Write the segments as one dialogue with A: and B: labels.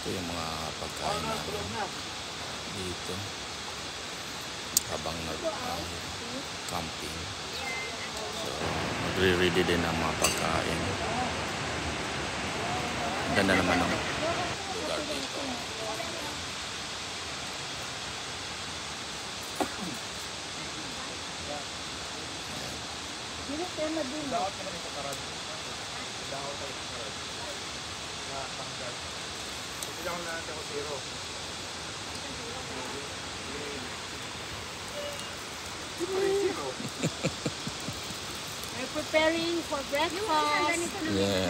A: Ito yung mga pagkain namin dito habang nag-camping. So, magre-ready din ang mga pagkain. Ganda naman ang lugar dito.
B: We're preparing for breakfast.
A: Yeah.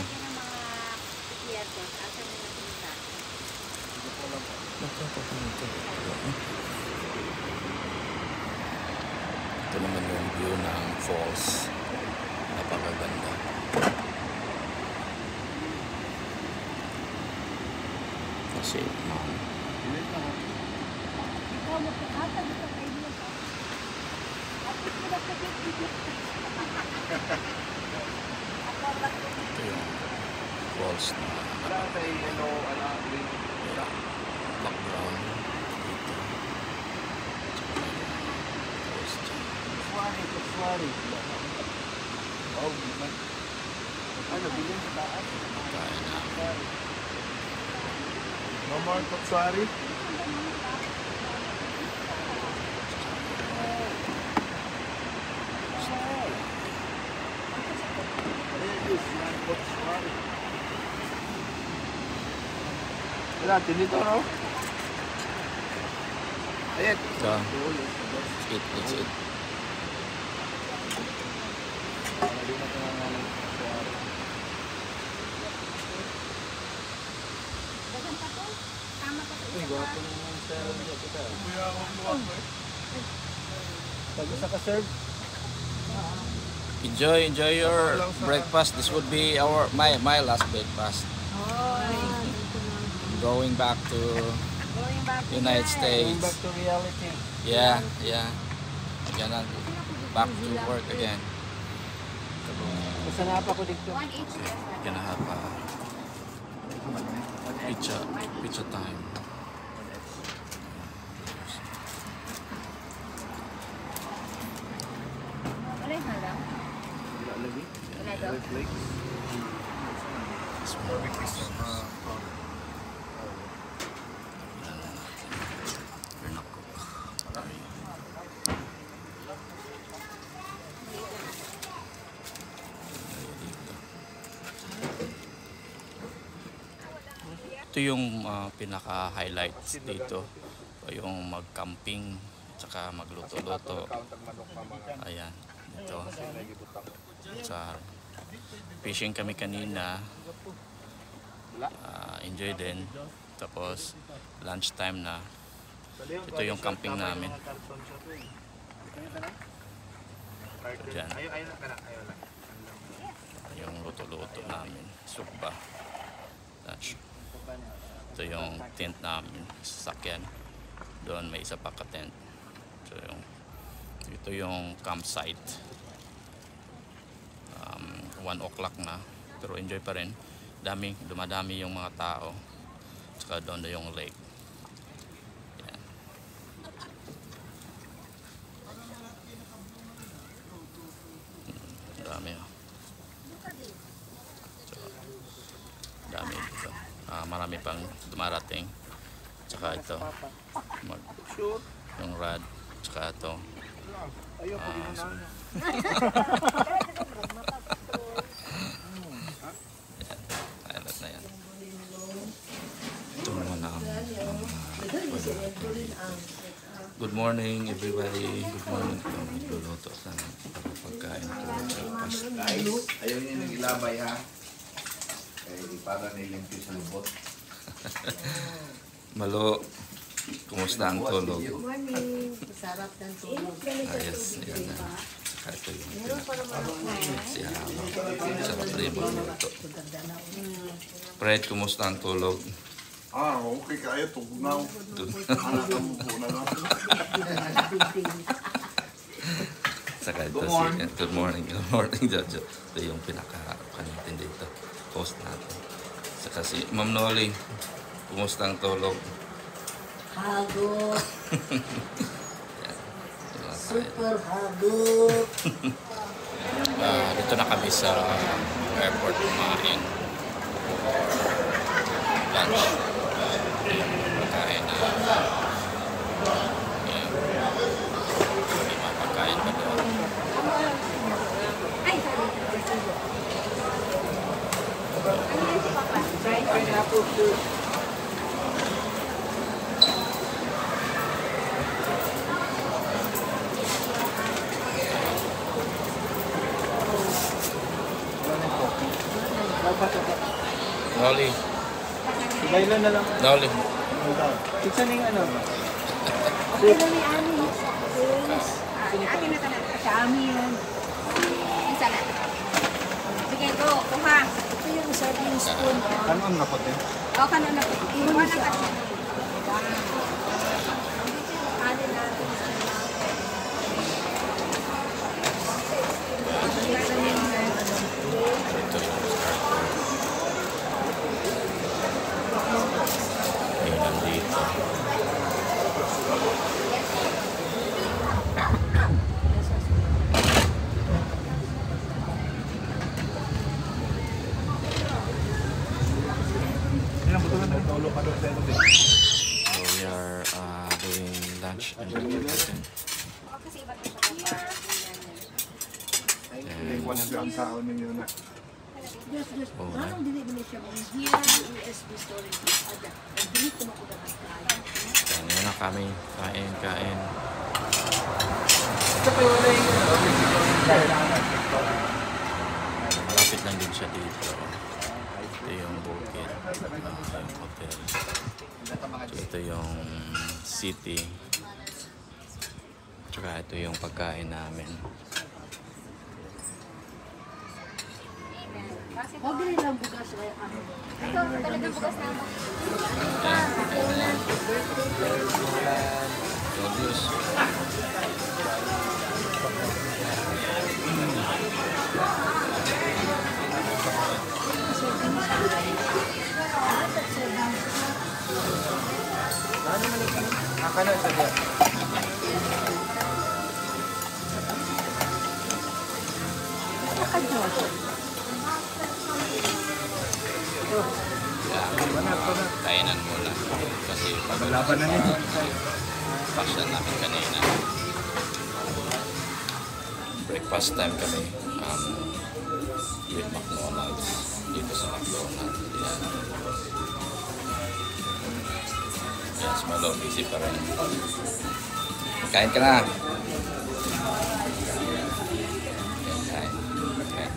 A: Ito naman yung view ng falls. Napakaganda. Kasi ito yung falls na background dito. Kaya namin.
C: No more Kotswari. Wala, tinito, no? Ayet.
A: So, let's eat. Enjoy your breakfast. This would be my last breakfast. Going back to United States.
C: Going back to reality.
A: Yeah. Gonna back to work again.
C: Masanap ako dito.
A: Gonna have pizza time. Ito yung pinaka-highlights dito. Yung mag-camping tsaka magluto-luto. Ayan, ito. Sa fishing kami kanina. Enjoy din. Tapos lunch time na. Ito yung camping namin. Diyan. Yung luto-luto namin. Supa. Lunch. Ito yung tent namin, sasakyan. Doon may isa pa ka-tent. So ito yung campsite. 1 o'clock na, pero enjoy pa rin. Dumadami yung mga tao. Saka doon na yung lake. Yan. Dami. So, dami dito. Marami pang dumarating. Tsaka ito yung rad. Tsaka ito pilot na yan. Ito naman ang good morning everybody. Good morning. Ito magluluto sa pagkain ko.
D: Ayaw niya nang ilabay, ha? Para nilimpyo sa lubot.
A: Malo, kumusta ang tulog?
B: Good morning. Masarap ng tulog.
A: Ayos, yan na. Saka ito yung siya. Sarap rin magluto. Fred, kumusta ang tulog?
D: Okay kaya. Tugnaw. Anak ang buko na lang.
A: Saka ito si, good morning, Jojo. Ito yung pinaka-kanitin dito. Host natin. Saka si Ma'am Noli. Kumusta ang tulog?
B: Hagot.
A: Yan.
B: Super hagot.
A: Dito na kami sa airport kumain. Lunch. Pagkain na. Yan. May mga pagkain pa doon. Noli.
C: Ibaylo na lang.
A: Noli.
C: Isa ning ano?
B: Akin na ka na. Sa amin yun. Isa na. Sige, go. Kuha. Ito yung serving spoon.
C: Ano ang naputi?
B: O, kanon na po. Iwan na ka. Ano natin sa
A: Ito yung yun nandito. So we are doing lunch and breakfast. And
C: ang tao ninyo na.
A: oh,
B: Parang dili siya here USB storage ada. Ang dili ko makuha ng kaya.
A: yan na kami. Kain. Malapit lang din siya dito. Ito yung bukid. Yung hotel. So, ito yung city. Tsaka ito yung pagkain namin.
B: Huwag din lang bukas ay ano.
E: Ito, talagang bukas na ako.
A: Julius.
C: Akalan sa diyan.
A: Kainan muna. Kasi
C: Laban na niya.
A: pasyan namin kanina. Breakfast time kami with McDonald's. Dito sa McDonald's. Yan. Yan, si Malo, busy pa rin. Kain ka na. Yan, kain. Kain.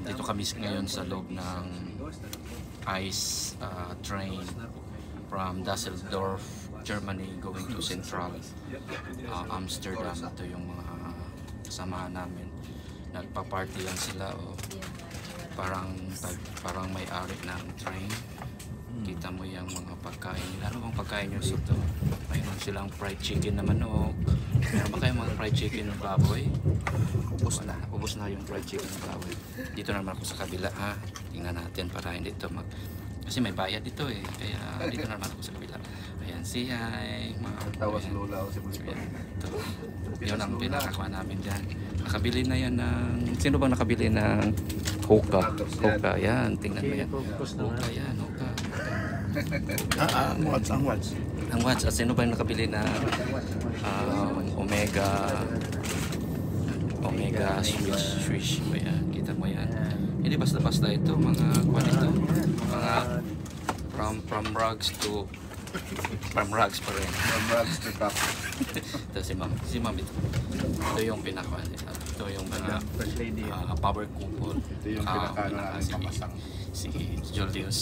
A: Dito kami ngayon sa loob ng ice train from Düsseldorf, Germany going to Central Amsterdam. Ito yung mga kasama namin. Nagpa-party lang sila o parang may-ari ng train. Kita mo yung mga pagkain nila. Ano bang pagkain nyo dito? Mayroon silang fried chicken na manok. Meron ba kayong mga fried chicken ng baboy? Ubus na. Ubus na yung fried chicken ng baboy. Dito naman ako sa kabila ha. Tingnan natin para hindi ito kasi may bayad dito eh. Kaya dito naman ako sa kabila. Ayan, say hi.
C: Tawas lola o si
A: Ayan, ito. Yun ang pinakakuha namin dyan. Nakabili na yan ng... Sino bang nakabili ng hookah? Hookah, yan. Tingnan mo yan. Hookah yan, hookah.
C: Ang watch.
A: Ang watch, at sino ba yung nakabili na Omega Swish ba yan? Kita mo yan. Hindi basta-basta ito, mga kwan ito. Mga from rugs to from rugs pa rin.
C: From rugs to top.
A: Ito si ma'am ito. Ito yung pinaka ito yung mga
C: First lady.
A: power couple.
C: Ito yung pinaka kamasang.
A: Si Julius.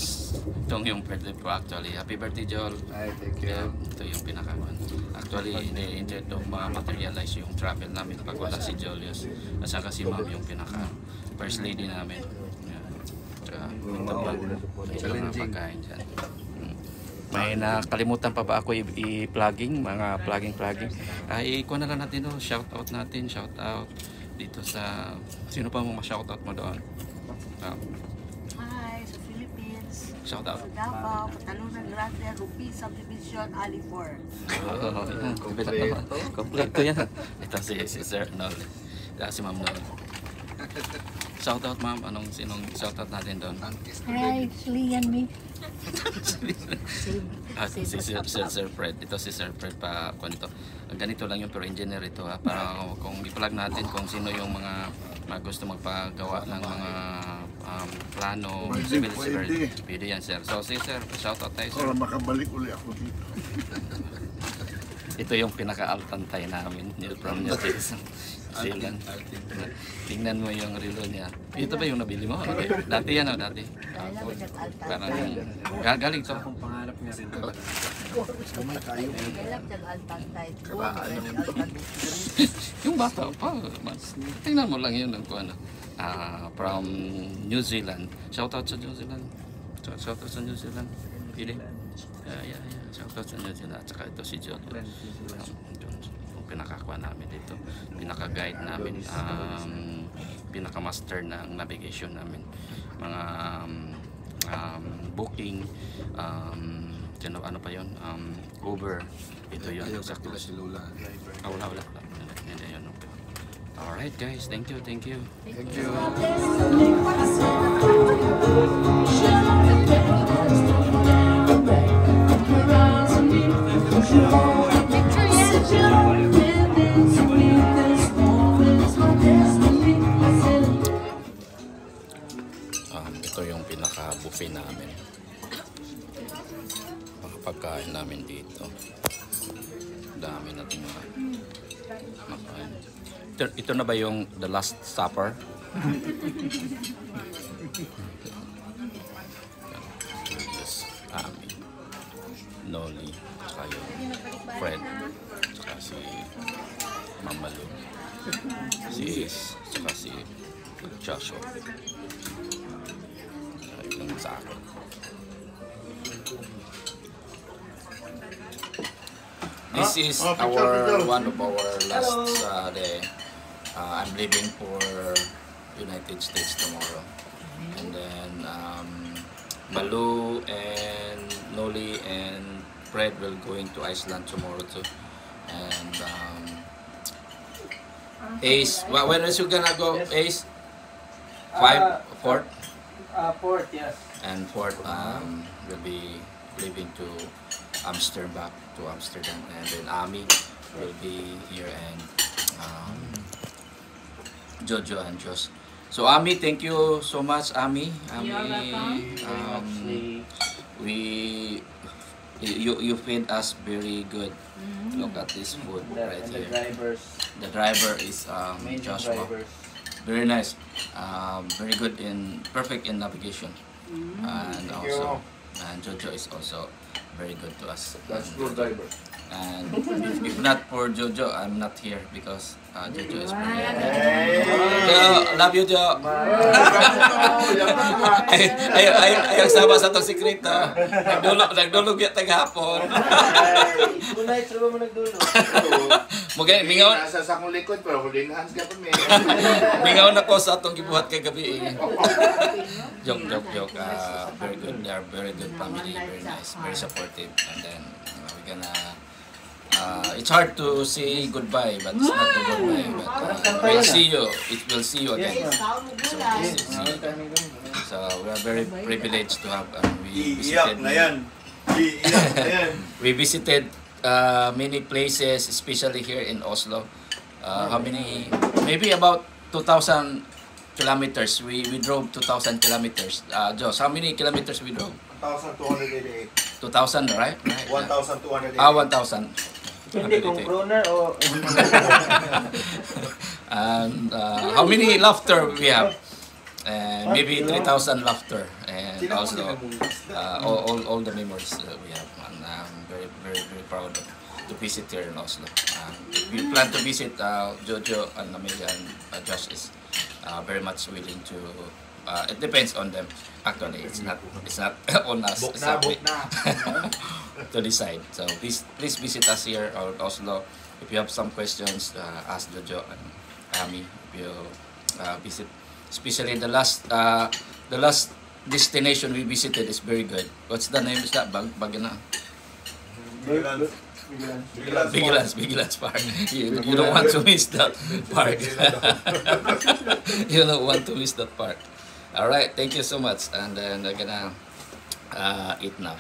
A: Ito yung birthday ko actually. Happy birthday, Jol.
C: Ay, thank you.
A: Yeah, ito yung pinakaman. Actually, hindi ito ma-materialize yung travel namin pag wala si Julius. At saka si ma'am yung pinaka first lady namin. Yeah. Tsaka ito pa. Ito yung mga pagkain dyan. May nakalimutan pa ba ako i-plugging, mga plugging. Ikuha na lang natin doon, shout out dito sa, sino pa mo ma-shoutout mo doon?
F: Hi, sa Philippines.
A: Shout out.
F: Sa Davao, Patalunan Grande, Rupi, Subdivision, Alifor.
A: Kompleto yan. Ito si Sir Nol. Si Ma'am Nol. Shoutout ma'am, sinong shoutout natin doon?
B: Hi, Lian me.
A: Si Sir Fred. Ito si Sir Fred pa kwento. Ganito lang yun pero engineer ito ha. Para kung i-plug natin kung sino yung mga gusto magpagawa ng mga plano, civil. Pwede yan sir. So si Sir, shoutout tayo sir.
C: Para makabalik uli ako dito.
A: Ito yung pinaka-altantay namin from New Zealand. Tingnan mo yung relo niya. Ito ba yung nabili mo? Okay. Dati yan o, dati. Parang galing to.
F: Kailang tag-altantay.
A: Yung bata pa. Tingnan mo lang yun kung ano. From New Zealand. Shoutout sa New Zealand. Shoutout sa New Zealand. Pili. Yeah. Shoutout sa New Zealand. At saka ito si John. Pinakakuha namin dito, pinaka-guide namin, pinaka-master ng navigation namin, mga booking, ano pa yun, Uber, ito yun. Exactly. Wala. Yun. Alright guys, thank you. Ito yung pinaka-buffet namin. Mga pagkain namin dito. Dami natin mga makain. Ito na ba yung the last supper? Yes, Ami, Noli, saka yung Fred, saka si Mamalu, si Ace, saka si Joshua. Yung sa akin. This is one of our last day. I'm leaving for United States tomorrow, and then Malu and Noli and Fred will going to Iceland tomorrow too, and Ace. When is you gonna go, Ace? 4th.
G: 4th, yes.
A: And 4th will be leaving to Amsterdam, and then Ami will be here, and Jojo and Jos. So Ami, thank you so much, Ami. You feed us very good. Look at this food right here. The driver is Joshua.
G: Drivers.
A: Very nice. Very good perfect in navigation. And also, and Jojo is also very good to us.
D: That's good driver.
A: And if not for Jojo, I'm not here because Jojo is very good. Jo, love you, Jo. Ayaw sama sa itong sikreto. Nagdulog yung taghapon.
G: Tonight, saan mo nagdulo?
A: Mugay, mingaw.
C: Nasa sa akong likod, pero huling hands ka pa may.
A: Mingaw na ko sa itong gibuhat kay gabi. Joke. Very good. They are very good family. Very nice. Very supportive. And then we're gonna. It's hard to say goodbye, but it's not a goodbye. But we'll see you. We'll see you again. So we are very privileged to have. We visited many places, especially here in Oslo. How many? Maybe about 2,000 kilometers. We drove 2,000 kilometers. Jos, how many kilometers we drove?
C: 1,288.
A: 2,000, right?
C: 1,288.
A: 1,000.
G: Hindi kung kroner o...
A: And how many laughter we have? Maybe 3,000 laughter, and also all the memories we have. And I'm very proud to visit here in Oslo. We plan to visit Jojo and Amelia, and Josh is very much willing to it depends on them. Actually, it's not on us
C: Book na.
A: to decide. So please visit us here or Oslo. If you have some questions, ask Jojo and Ami. If you visit, especially the last destination we visited is very good. What's the name? Is that Bagana? Vigilance Park. You don't want to miss that park. You don't want to miss that park. All right, thank you so much, and then we're gonna eat now.